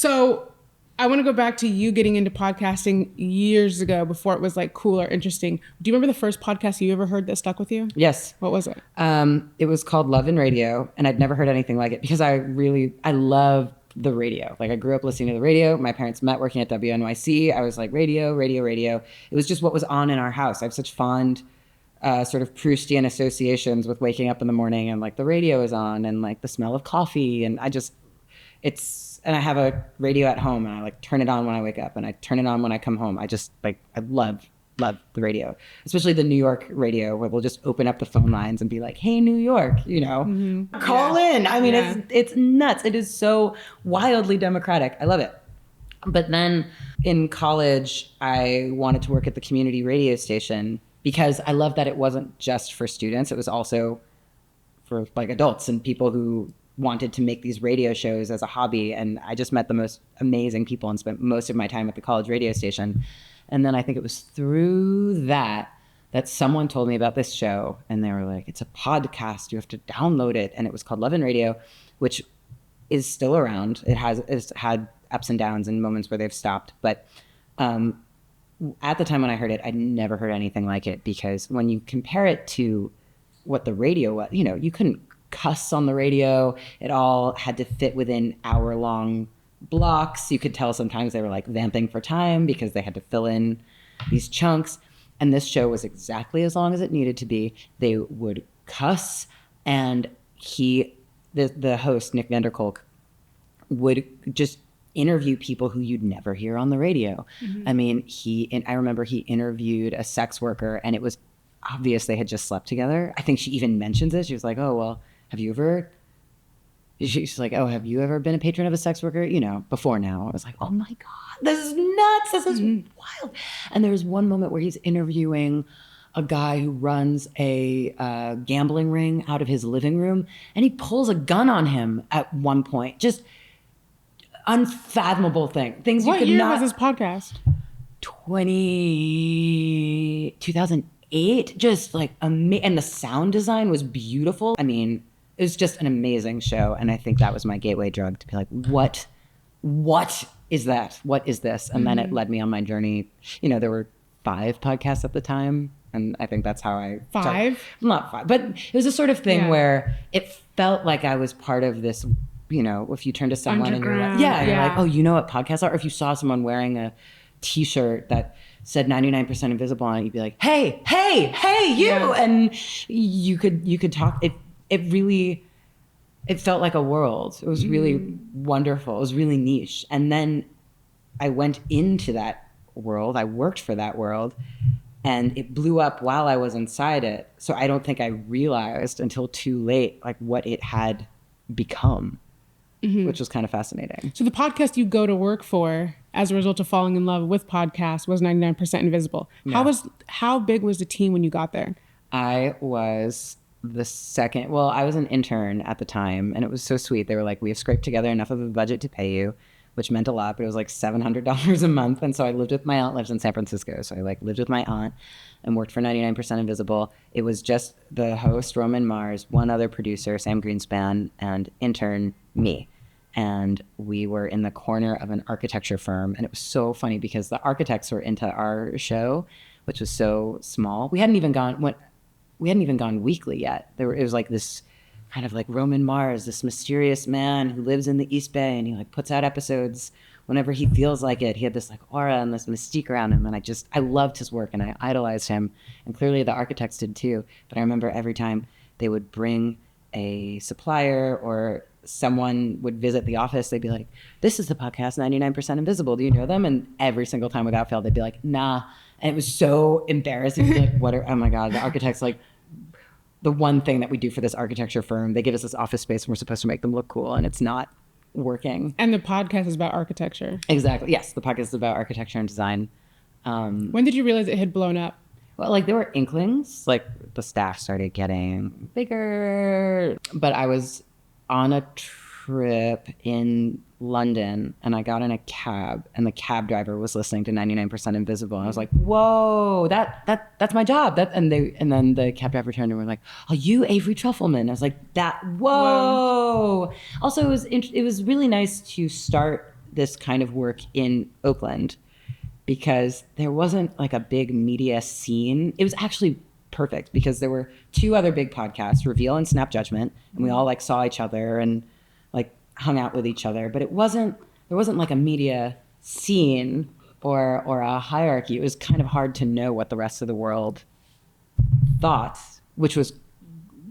So I want to go back to you getting into podcasting years ago before it was like cool or interesting. Do you remember the first podcast you ever heard that stuck with you? Yes. What was it? It was called Love and Radio, and I'd never heard anything like it because I love the radio. Like I grew up listening to the radio. My parents met working at WNYC. I was like radio. It was just what was on in our house. I have such fond sort of Proustian associations with waking up in the morning and like the radio is on and like the smell of coffee. And and I have a radio at home and I like turn it on when I wake up and I turn it on when I come home. I love the radio, especially the New York radio where we'll just open up the phone lines and be like, hey, New York, call in. I mean, it's nuts. It is so wildly democratic. I love it. But then in college, I wanted to work at the community radio station because I love that it wasn't just for students. It was also for like adults and people who wanted to make these radio shows as a hobby. And I just met the most amazing people and spent most of my time at the college radio station. And then I think it was through that someone told me about this show and they were like, it's a podcast, you have to download it. And it was called Love and Radio, which is still around. It's had ups and downs and moments where they've stopped. But at the time when I heard it, I'd never heard anything like it because when you compare it to what the radio was, you couldn't cuss on the radio. It all had to fit within hour-long blocks. You could tell sometimes they were like vamping for time because they had to fill in these chunks. And this show was exactly as long as it needed to be. They would cuss and the host, Nick Vanderkolk, would just interview people who you'd never hear on the radio. Mm-hmm. I mean, I remember he interviewed a sex worker and it was obvious they had just slept together. I think she even mentions it. She was like, oh, well, she's like, oh, have you ever been a patron of a sex worker? Before now. I was like, oh my God, this is nuts. This is wild. And there's one moment where he's interviewing a guy who runs a gambling ring out of his living room. And he pulls a gun on him at one point. Just unfathomable things what you could year not. was this podcast? 2008. Just like and the sound design was beautiful. I mean, it was just an amazing show. And I think that was my gateway drug to be like, what is that? What is this? And then it led me on my journey. There were 5 podcasts at the time. And I think that's how I... 5? Not 5. But it was a sort of thing where it felt like I was part of this, if you turn to someone and you're like, you're like, oh, you know what podcasts are? Or if you saw someone wearing a T-shirt that said 99% invisible on it, you'd be like, hey, you! Yeah. And you could talk... It felt like a world. It was really wonderful. It was really niche. And then I went into that world. I worked for that world and it blew up while I was inside it. So I don't think I realized until too late, like what it had become, which was kind of fascinating. So the podcast you go to work for as a result of falling in love with podcasts was 99% Invisible. Yeah. How big was the team when you got there? I was I was an intern at the time and it was so sweet. They were like, we have scraped together enough of a budget to pay you, which meant a lot, but it was like $700 a month. And so I lived with my aunt, lives in San Francisco. So I lived with my aunt and worked for 99% Invisible. It was just the host, Roman Mars, one other producer, Sam Greenspan, and intern, me. And we were in the corner of an architecture firm. And it was so funny because the architects were into our show, which was so small. We hadn't even gone weekly yet. It was like this kind of like Roman Mars, this mysterious man who lives in the East Bay and he like puts out episodes whenever he feels like it. He had this like aura and this mystique around him. And I loved his work and I idolized him. And clearly the architects did too. But I remember every time they would bring a supplier or someone would visit the office, they'd be like, this is the podcast 99% Invisible. Do you know them? And every single time without fail, they'd be like, nah. And it was so embarrassing. Like, oh my God, the architects like, the one thing that we do for this architecture firm, they give us this office space and we're supposed to make them look cool and it's not working. And the podcast is about architecture. Exactly. Yes. The podcast is about architecture and design. When did you realize it had blown up? Well, like there were inklings, like the staff started getting bigger, but I was on a trip in London and I got in a cab and the cab driver was listening to 99% Invisible. And I was like, whoa, that's my job. And then the cab driver turned and were like, are you Avery Trufelman? I was like, whoa. Also, it was really nice to start this kind of work in Oakland because there wasn't like a big media scene. It was actually perfect because there were two other big podcasts, Reveal and Snap Judgment, and we all like saw each other and like hung out with each other. But there wasn't like a media scene or a hierarchy. It was kind of hard to know what the rest of the world thought, which was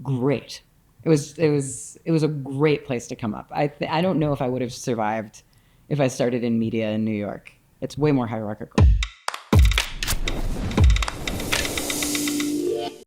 great. It was a great place to come up. I don't know if I would have survived if I started in media in New York. It's way more hierarchical.